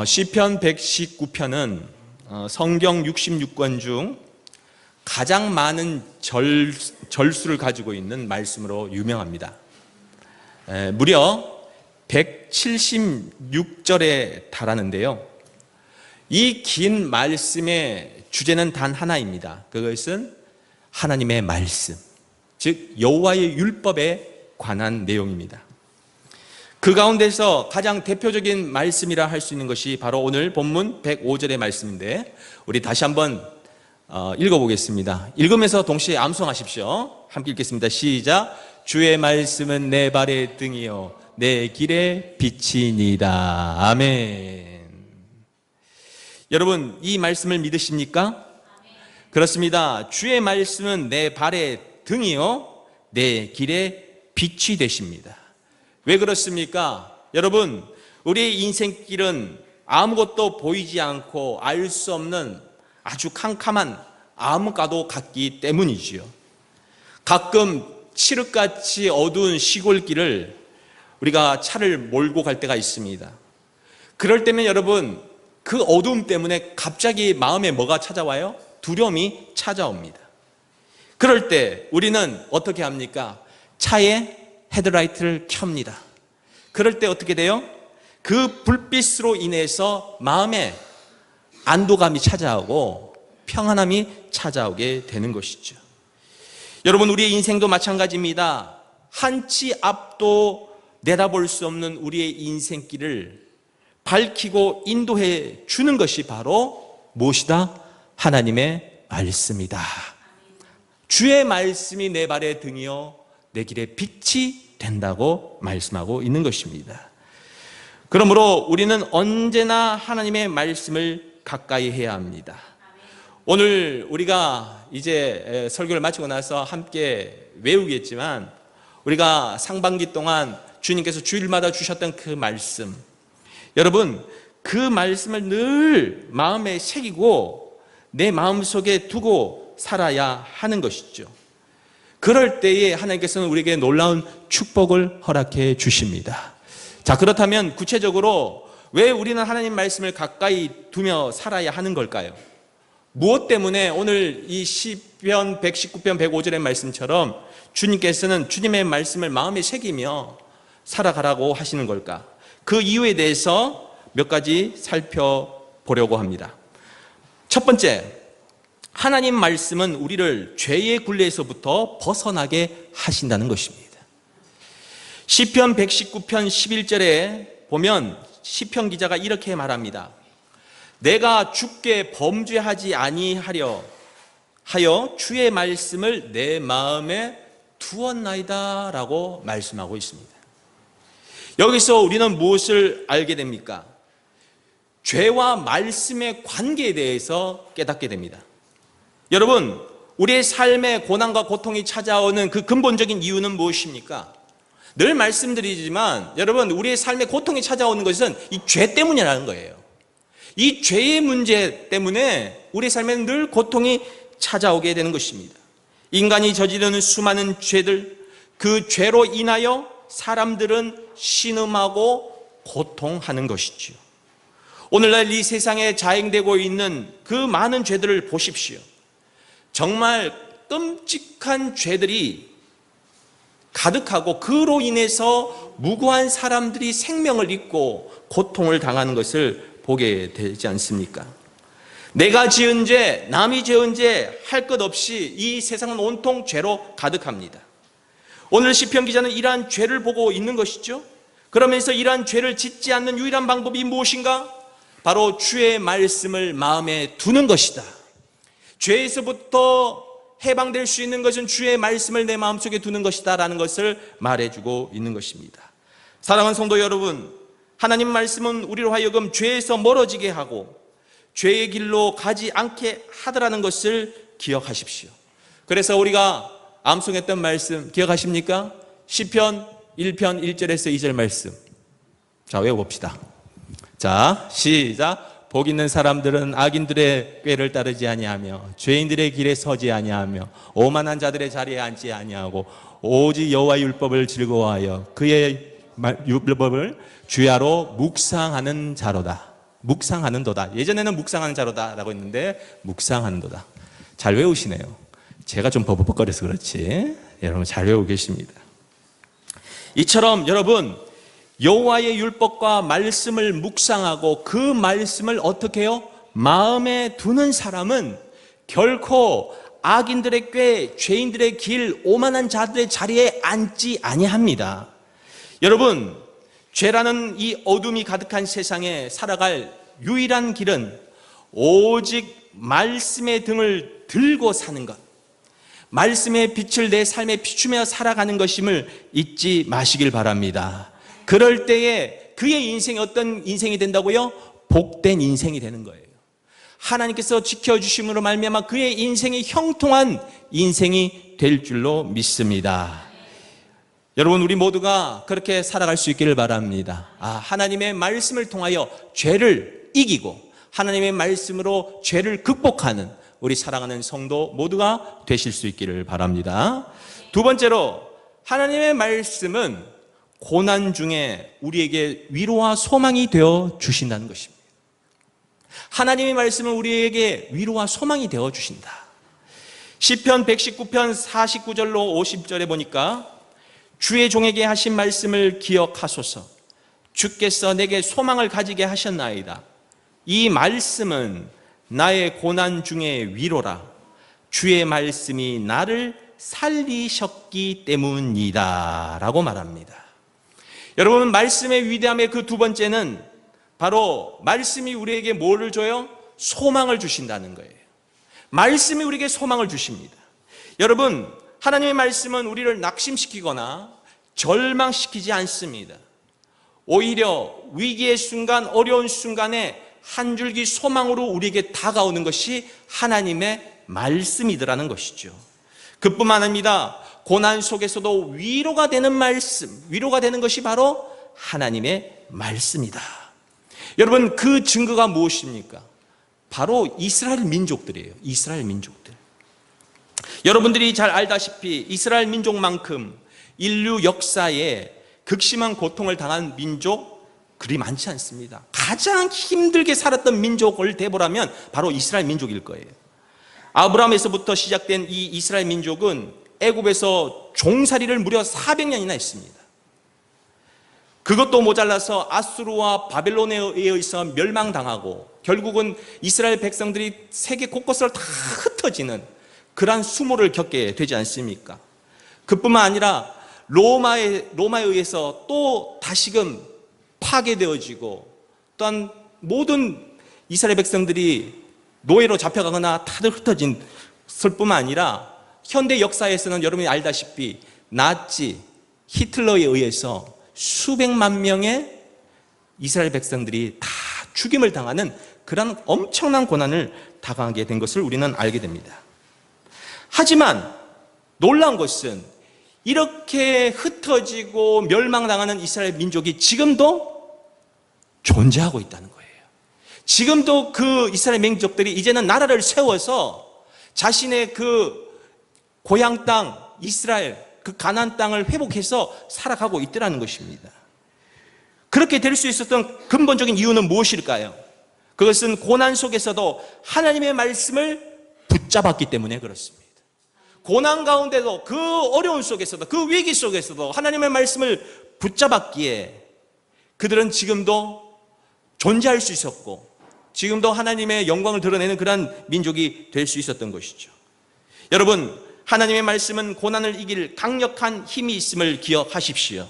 시편 119편은 성경 66권 중 가장 많은 절수를 가지고 있는 말씀으로 유명합니다. 무려 176절에 달하는데요. 이 긴 말씀의 주제는 단 하나입니다. 그것은 하나님의 말씀, 즉 여호와의 율법에 관한 내용입니다. 그 가운데서 가장 대표적인 말씀이라 할 수 있는 것이 바로 오늘 본문 105절의 말씀인데, 우리 다시 한번 읽어보겠습니다. 읽으면서 동시에 암송하십시오. 함께 읽겠습니다. 시작. 주의 말씀은 내 발의 등이요 내 길의 빛이니이다. 아멘. 여러분, 이 말씀을 믿으십니까? 그렇습니다. 주의 말씀은 내 발의 등이요 내 길의 빛이 되십니다. 왜 그렇습니까? 여러분, 우리의 인생길은 아무것도 보이지 않고 알 수 없는 아주 캄캄한 암흑가도 같기 때문이지요. 가끔 칠흑같이 어두운 시골길을 우리가 차를 몰고 갈 때가 있습니다. 그럴 때면 여러분, 그 어두움 때문에 갑자기 마음에 뭐가 찾아와요? 두려움이 찾아옵니다. 그럴 때 우리는 어떻게 합니까? 차에 헤드라이트를 켭니다. 그럴 때 어떻게 돼요? 그 불빛으로 인해서 마음에 안도감이 찾아오고 평안함이 찾아오게 되는 것이죠. 여러분, 우리의 인생도 마찬가지입니다. 한치 앞도 내다볼 수 없는 우리의 인생길을 밝히고 인도해 주는 것이 바로 무엇이다? 하나님의 말씀이다. 주의 말씀이 내 발의 등이요 내 길의 빛이 된다고 말씀하고 있는 것입니다. 그러므로 우리는 언제나 하나님의 말씀을 가까이 해야 합니다. 오늘 우리가 이제 설교를 마치고 나서 함께 외우겠지만, 우리가 상반기 동안 주님께서 주일마다 주셨던 그 말씀, 여러분, 그 말씀을 늘 마음에 새기고 내 마음속에 두고 살아야 하는 것이죠. 그럴 때에 하나님께서는 우리에게 놀라운 축복을 허락해 주십니다. 자, 그렇다면 구체적으로 왜 우리는 하나님 말씀을 가까이 두며 살아야 하는 걸까요? 무엇 때문에 오늘 이 시편 119편 105절의 말씀처럼 주님께서는 주님의 말씀을 마음에 새기며 살아가라고 하시는 걸까? 그 이유에 대해서 몇 가지 살펴보려고 합니다. 첫 번째, 하나님 말씀은 우리를 죄의 굴레에서부터 벗어나게 하신다는 것입니다. 시편 119편 11절에 보면 시편 기자가 이렇게 말합니다. 내가 주께 범죄하지 아니하려 하여 주의 말씀을 내 마음에 두었나이다 라고 말씀하고 있습니다. 여기서 우리는 무엇을 알게 됩니까? 죄와 말씀의 관계에 대해서 깨닫게 됩니다. 여러분, 우리의 삶에 고난과 고통이 찾아오는 그 근본적인 이유는 무엇입니까? 늘 말씀드리지만 여러분, 우리의 삶에 고통이 찾아오는 것은 이 죄 때문이라는 거예요. 이 죄의 문제 때문에 우리의 삶에는 늘 고통이 찾아오게 되는 것입니다. 인간이 저지르는 수많은 죄들, 그 죄로 인하여 사람들은 신음하고 고통하는 것이지요. 오늘날 이 세상에 자행되고 있는 그 많은 죄들을 보십시오. 정말 끔찍한 죄들이 가득하고 그로 인해서 무고한 사람들이 생명을 잃고 고통을 당하는 것을 보게 되지 않습니까? 내가 지은 죄, 남이 지은 죄 할 것 없이 이 세상은 온통 죄로 가득합니다. 오늘 시편 기자는 이러한 죄를 보고 있는 것이죠. 그러면서 이러한 죄를 짓지 않는 유일한 방법이 무엇인가? 바로 주의 말씀을 마음에 두는 것이다. 죄에서부터 해방될 수 있는 것은 주의 말씀을 내 마음속에 두는 것이다 라는 것을 말해주고 있는 것입니다. 사랑하는 성도 여러분, 하나님 말씀은 우리로 하여금 죄에서 멀어지게 하고 죄의 길로 가지 않게 하더라는 것을 기억하십시오. 그래서 우리가 암송했던 말씀 기억하십니까? 시편 1편 1절에서 2절 말씀. 자, 외워봅시다. 자, 시작. 복 있는 사람들은 악인들의 꾀를 따르지 아니하며 죄인들의 길에 서지 아니하며 오만한 자들의 자리에 앉지 아니하고 오직 여호와의 율법을 즐거워하여 그의 율법을 주야로 묵상하는 자로다. 묵상하는도다. 예전에는 묵상하는 자로다라고 했는데 묵상하는도다. 잘 외우시네요. 제가 좀 버벅거려서 그렇지 여러분 잘 외우고 계십니다. 이처럼 여러분 여호와의 율법과 말씀을 묵상하고 그 말씀을 어떻게 해요? 마음에 두는 사람은 결코 악인들의 꾀, 죄인들의 길, 오만한 자들의 자리에 앉지 아니합니다. 여러분, 죄라는 이 어둠이 가득한 세상에 살아갈 유일한 길은 오직 말씀의 등을 들고 사는 것, 말씀의 빛을 내 삶에 비추며 살아가는 것임을 잊지 마시길 바랍니다. 그럴 때에 그의 인생이 어떤 인생이 된다고요? 복된 인생이 되는 거예요. 하나님께서 지켜주심으로 말미암아 그의 인생이 형통한 인생이 될 줄로 믿습니다. 여러분 우리 모두가 그렇게 살아갈 수 있기를 바랍니다. 하나님의 말씀을 통하여 죄를 이기고 하나님의 말씀으로 죄를 극복하는 우리 사랑하는 성도 모두가 되실 수 있기를 바랍니다. 두 번째로 하나님의 말씀은 고난 중에 우리에게 위로와 소망이 되어 주신다는 것입니다. 하나님의 말씀은 우리에게 위로와 소망이 되어 주신다. 시편 119편 49절로 50절에 보니까 주의 종에게 하신 말씀을 기억하소서. 주께서 내게 소망을 가지게 하셨나이다. 이 말씀은 나의 고난 중에 위로라. 주의 말씀이 나를 살리셨기 때문이다 라고 말합니다. 여러분 말씀의 위대함의 그 두 번째는 바로 말씀이 우리에게 뭐를 줘요? 소망을 주신다는 거예요. 말씀이 우리에게 소망을 주십니다. 여러분 하나님의 말씀은 우리를 낙심시키거나 절망시키지 않습니다. 오히려 위기의 순간, 어려운 순간에 한 줄기 소망으로 우리에게 다가오는 것이 하나님의 말씀이더라는 것이죠. 그뿐만 아닙니다. 고난 속에서도 위로가 되는 말씀, 위로가 되는 것이 바로 하나님의 말씀이다. 여러분 그 증거가 무엇입니까? 바로 이스라엘 민족들이에요. 이스라엘 민족들. 여러분들이 잘 알다시피 이스라엘 민족만큼 인류 역사에 극심한 고통을 당한 민족 그리 많지 않습니다. 가장 힘들게 살았던 민족을 대보라면 바로 이스라엘 민족일 거예요. 아브라함에서부터 시작된 이 이스라엘 민족은 애굽에서 종살이를 무려 400년이나 했습니다. 그것도 모자라서 아수르와 바벨론에 의해서 멸망당하고 결국은 이스라엘 백성들이 세계 곳곳을 다 흩어지는 그러한 수모를 겪게 되지 않습니까? 그뿐만 아니라 로마에 의해서 또 다시금 파괴되어지고 또한 모든 이스라엘 백성들이 노예로 잡혀가거나 다들 흩어진 뿐만 아니라 현대 역사에서는 여러분이 알다시피 나치, 히틀러에 의해서 수백만 명의 이스라엘 백성들이 다 죽임을 당하는 그런 엄청난 고난을 당하게 된 것을 우리는 알게 됩니다. 하지만 놀라운 것은 이렇게 흩어지고 멸망당하는 이스라엘 민족이 지금도 존재하고 있다는 거예요. 지금도 그 이스라엘 민족들이 이제는 나라를 세워서 자신의 그 고향 땅 이스라엘 그 가나안 땅을 회복해서 살아가고 있더라는 것입니다. 그렇게 될 수 있었던 근본적인 이유는 무엇일까요? 그것은 고난 속에서도 하나님의 말씀을 붙잡았기 때문에 그렇습니다. 고난 가운데도 그 어려움 속에서도 그 위기 속에서도 하나님의 말씀을 붙잡았기에 그들은 지금도 존재할 수 있었고 지금도 하나님의 영광을 드러내는 그런 민족이 될 수 있었던 것이죠. 여러분 하나님의 말씀은 고난을 이길 강력한 힘이 있음을 기억하십시오.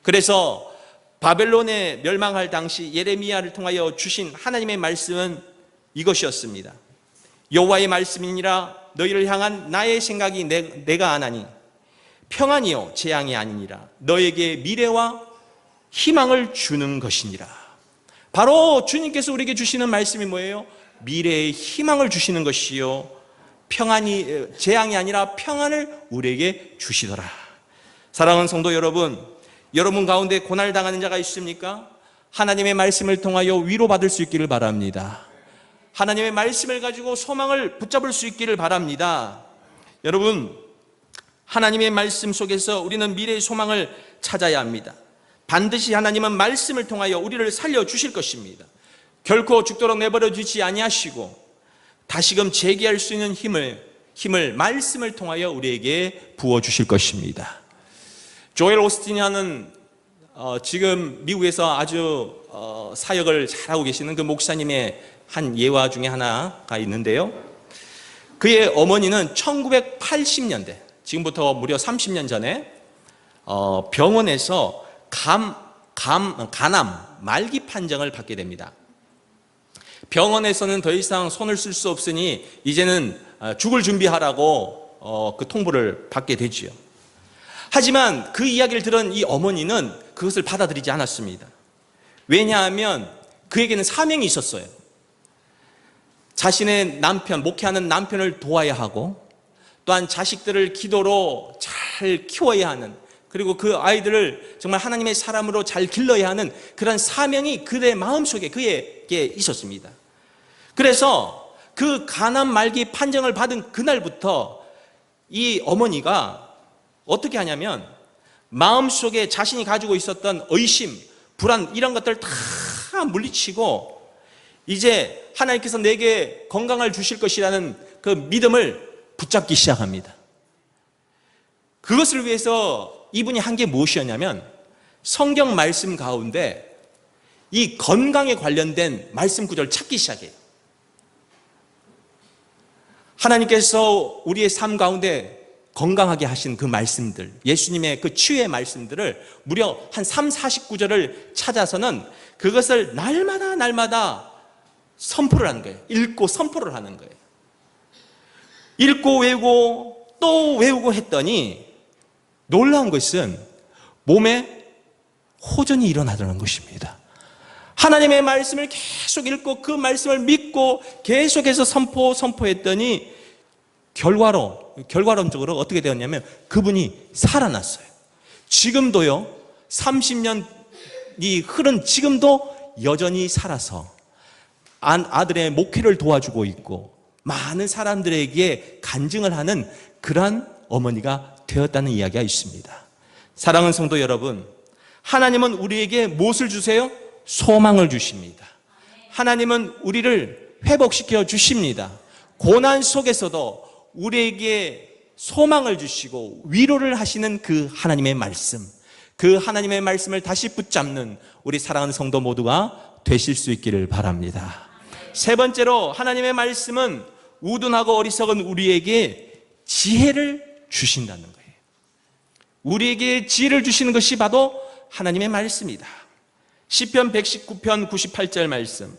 그래서 바벨론에 멸망할 당시 예레미야를 통하여 주신 하나님의 말씀은 이것이었습니다. 여호와의 말씀이니라 너희를 향한 나의 생각이 내가 아나니 평안이요 재앙이 아니니라 너에게 미래와 희망을 주는 것이니라. 바로 주님께서 우리에게 주시는 말씀이 뭐예요? 미래의 희망을 주시는 것이요 평안이 재앙이 아니라 평안을 우리에게 주시더라. 사랑하는 성도 여러분, 여러분 가운데 고난을 당하는 자가 있습니까? 하나님의 말씀을 통하여 위로받을 수 있기를 바랍니다. 하나님의 말씀을 가지고 소망을 붙잡을 수 있기를 바랍니다. 여러분 하나님의 말씀 속에서 우리는 미래의 소망을 찾아야 합니다. 반드시 하나님은 말씀을 통하여 우리를 살려주실 것입니다. 결코 죽도록 내버려 두지 아니하시고 다시금 재기할 수 있는 힘을 말씀을 통하여 우리에게 부어주실 것입니다. 조엘 오스틴이라는 지금 미국에서 아주 사역을 잘하고 계시는 그 목사님의 한 예화 중에 하나가 있는데요. 그의 어머니는 1980년대, 지금부터 무려 30년 전에 병원에서 간암 말기 판정을 받게 됩니다. 병원에서는 더 이상 손을 쓸 수 없으니 이제는 죽을 준비하라고 그 통보를 받게 되지요. 하지만 그 이야기를 들은 이 어머니는 그것을 받아들이지 않았습니다. 왜냐하면 그에게는 사명이 있었어요. 자신의 남편, 목회하는 남편을 도와야 하고 또한 자식들을 기도로 잘 키워야 하는, 그리고 그 아이들을 정말 하나님의 사람으로 잘 길러야 하는 그런 사명이 그의 마음속에 그에게 있었습니다. 그래서 그 간암 말기 판정을 받은 그날부터 이 어머니가 어떻게 하냐면 마음속에 자신이 가지고 있었던 의심, 불안 이런 것들을 다 물리치고 이제 하나님께서 내게 건강을 주실 것이라는 그 믿음을 붙잡기 시작합니다. 그것을 위해서 이분이 한 게 무엇이었냐면 성경 말씀 가운데 이 건강에 관련된 말씀 구절을 찾기 시작해요. 하나님께서 우리의 삶 가운데 건강하게 하신 그 말씀들, 예수님의 그 치유의 말씀들을 무려 한 40구절을 찾아서는 그것을 날마다 선포를 하는 거예요. 읽고 선포를 하는 거예요. 읽고 외우고 또 외우고 했더니 놀라운 것은 몸에 호전이 일어나더라는 것입니다. 하나님의 말씀을 계속 읽고 그 말씀을 믿고 계속해서 선포했더니 결과론적으로 어떻게 되었냐면 그분이 살아났어요. 지금도요, 30년이 흐른 지금도 여전히 살아서 아들의 목회를 도와주고 있고 많은 사람들에게 간증을 하는 그러한 어머니가 되었다는 이야기가 있습니다. 사랑하는 성도 여러분, 하나님은 우리에게 무엇을 주세요? 소망을 주십니다. 하나님은 우리를 회복시켜 주십니다. 고난 속에서도 우리에게 소망을 주시고 위로를 하시는 그 하나님의 말씀, 그 하나님의 말씀을 다시 붙잡는 우리 사랑하는 성도 모두가 되실 수 있기를 바랍니다. 세 번째로 하나님의 말씀은 우둔하고 어리석은 우리에게 지혜를 주신다는 거예요. 우리에게 지혜를 주시는 것이 바로 하나님의 말씀이다. 시편 119편 98절 말씀,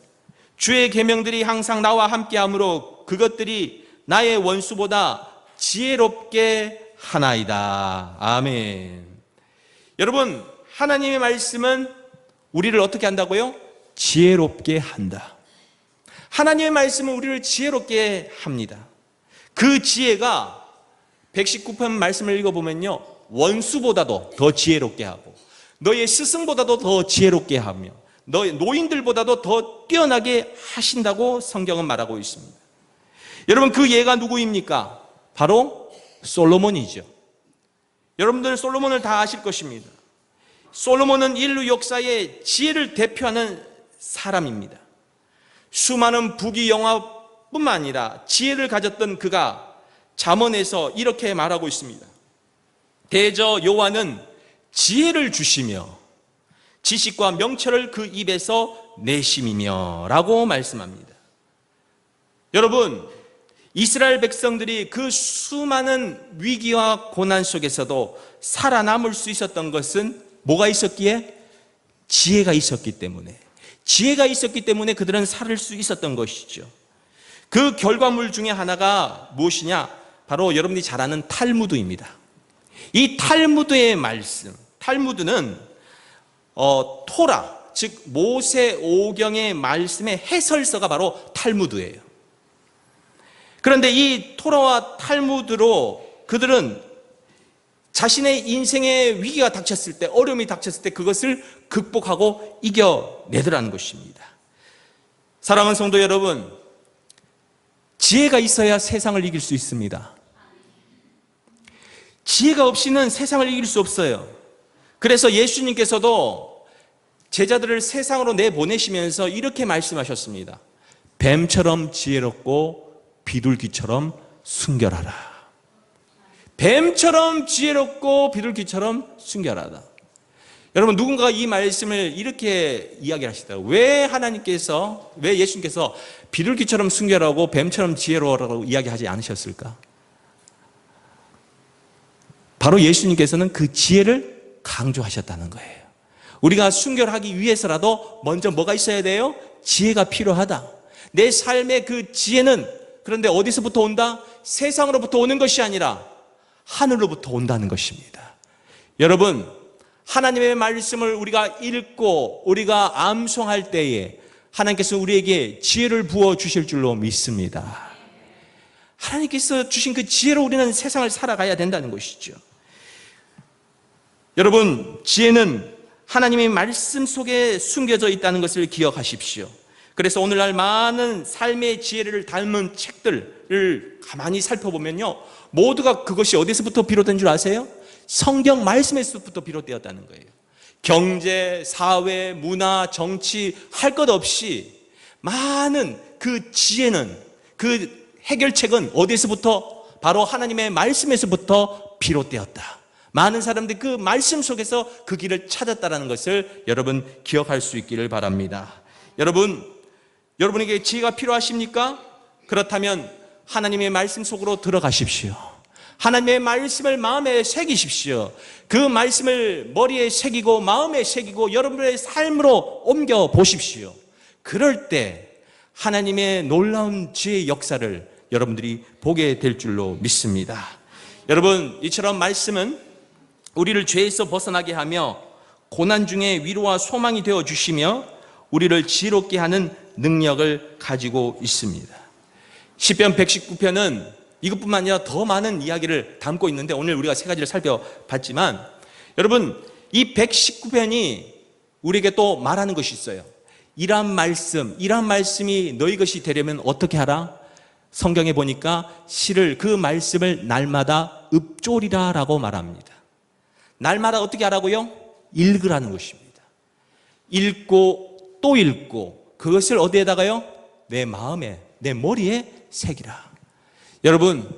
주의 계명들이 항상 나와 함께하므로 그것들이 나의 원수보다 지혜롭게 하나이다. 아멘. 여러분, 하나님의 말씀은 우리를 어떻게 한다고요? 지혜롭게 한다. 하나님의 말씀은 우리를 지혜롭게 합니다. 그 지혜가 119편 말씀을 읽어보면요, 원수보다도 더 지혜롭게 하고 너의 스승보다도 더 지혜롭게 하며 너의 노인들보다도 더 뛰어나게 하신다고 성경은 말하고 있습니다. 여러분, 그 예가 누구입니까? 바로 솔로몬이죠. 여러분들 솔로몬을 다 아실 것입니다. 솔로몬은 인류 역사의 지혜를 대표하는 사람입니다. 수많은 부귀영화뿐만 아니라 지혜를 가졌던 그가 잠언에서 이렇게 말하고 있습니다. 대저 여호와는 지혜를 주시며 지식과 명철을 그 입에서 내심이며 라고 말씀합니다. 여러분, 이스라엘 백성들이 그 수많은 위기와 고난 속에서도 살아남을 수 있었던 것은 뭐가 있었기에? 지혜가 있었기 때문에. 지혜가 있었기 때문에 그들은 살 수 있었던 것이죠. 그 결과물 중에 하나가 무엇이냐? 바로 여러분이 잘 아는 탈무드입니다. 이 탈무드의 말씀, 탈무드는 토라, 즉 모세오경의 말씀의 해설서가 바로 탈무드예요. 그런데 이 토라와 탈무드로 그들은 자신의 인생의 위기가 닥쳤을 때, 어려움이 닥쳤을 때 그것을 극복하고 이겨내더라는 것입니다. 사랑하는 성도 여러분, 지혜가 있어야 세상을 이길 수 있습니다. 지혜가 없이는 세상을 이길 수 없어요. 그래서 예수님께서도 제자들을 세상으로 내보내시면서 이렇게 말씀하셨습니다. 뱀처럼 지혜롭고 비둘기처럼 순결하라. 뱀처럼 지혜롭고 비둘기처럼 순결하다. 여러분, 누군가가 이 말씀을 이렇게 이야기하시더라고요. 왜 예수님께서 비둘기처럼 순결하고 뱀처럼 지혜로워라고 이야기하지 않으셨을까? 바로 예수님께서는 그 지혜를 강조하셨다는 거예요. 우리가 순결하기 위해서라도 먼저 뭐가 있어야 돼요? 지혜가 필요하다. 내 삶의 그 지혜는 그런데 어디서부터 온다? 세상으로부터 오는 것이 아니라 하늘로부터 온다는 것입니다. 여러분, 하나님의 말씀을 우리가 읽고 우리가 암송할 때에 하나님께서 우리에게 지혜를 부어주실 줄로 믿습니다. 하나님께서 주신 그 지혜로 우리는 세상을 살아가야 된다는 것이죠. 여러분, 지혜는 하나님의 말씀 속에 숨겨져 있다는 것을 기억하십시오. 그래서 오늘날 많은 삶의 지혜를 담은 책들을 가만히 살펴보면요, 모두가 그것이 어디서부터 비롯된 줄 아세요? 성경 말씀에서부터 비롯되었다는 거예요. 경제, 사회, 문화, 정치 할 것 없이 많은 그 지혜는, 그 해결책은 어디서부터? 바로 하나님의 말씀에서부터 비롯되었다. 많은 사람들이 그 말씀 속에서 그 길을 찾았다는 것을 여러분 기억할 수 있기를 바랍니다. 여러분에게 지혜가 필요하십니까? 그렇다면 하나님의 말씀 속으로 들어가십시오. 하나님의 말씀을 마음에 새기십시오. 그 말씀을 머리에 새기고 마음에 새기고 여러분의 삶으로 옮겨 보십시오. 그럴 때 하나님의 놀라운 지혜의 역사를 여러분들이 보게 될 줄로 믿습니다. 여러분, 이처럼 말씀은 우리를 죄에서 벗어나게 하며 고난 중에 위로와 소망이 되어 주시며 우리를 지혜롭게 하는 능력을 가지고 있습니다. 시편 119편은 이것뿐만 아니라 더 많은 이야기를 담고 있는데 오늘 우리가 세 가지를 살펴봤지만, 여러분, 이 119편이 우리에게 또 말하는 것이 있어요. 이러한 말씀이 너희 것이 되려면 어떻게 하라? 성경에 보니까 시를, 그 말씀을 날마다 읊조리라 라고 말합니다. 날마다 어떻게 하라고요? 읽으라는 것입니다. 읽고 또 읽고 그것을 어디에다가요? 내 마음에, 내 머리에 새기라. 여러분,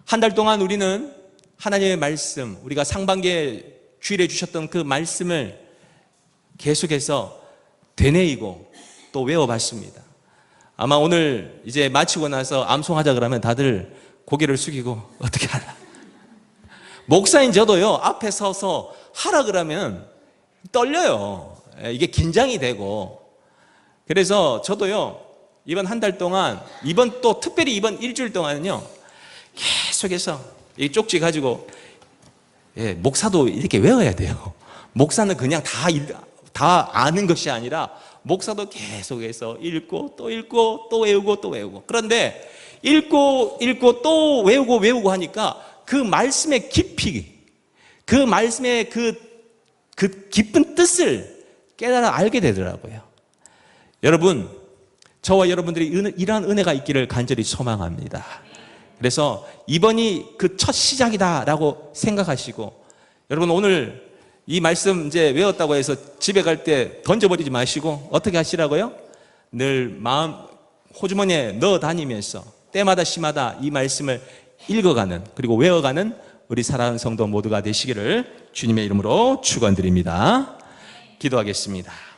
한 달 동안 우리는 하나님의 말씀, 우리가 상반기에 주일에 주셨던 그 말씀을 계속해서 되뇌이고 또 외워봤습니다. 아마 오늘 이제 마치고 나서 암송하자 그러면 다들 고개를 숙이고 어떻게 하나. 목사인 저도요, 앞에 서서 하라 그러면 떨려요. 이게 긴장이 되고. 그래서 저도요, 이번 한 달 동안, 특별히 이번 일주일 동안은요, 계속해서 이 쪽지 가지고, 목사도 이렇게 외워야 돼요. 목사는 그냥 다 아는 것이 아니라, 목사도 계속해서 읽고, 또 읽고, 또 외우고, 또 외우고. 그런데, 읽고, 또 외우고 하니까, 그 말씀의 깊이, 그 말씀의 그 깊은 뜻을 깨달아 알게 되더라고요. 여러분, 저와 여러분들이 이러한 은혜가 있기를 간절히 소망합니다. 그래서 이번이 그 첫 시작이다라고 생각하시고, 여러분 오늘 이 말씀 이제 외웠다고 해서 집에 갈 때 던져버리지 마시고 어떻게 하시라고요? 늘 마음 호주머니에 넣어 다니면서 때마다 시마다 이 말씀을 읽어가는, 그리고 외워가는 우리 사랑하는 성도 모두가 되시기를 주님의 이름으로 축원드립니다. 기도하겠습니다.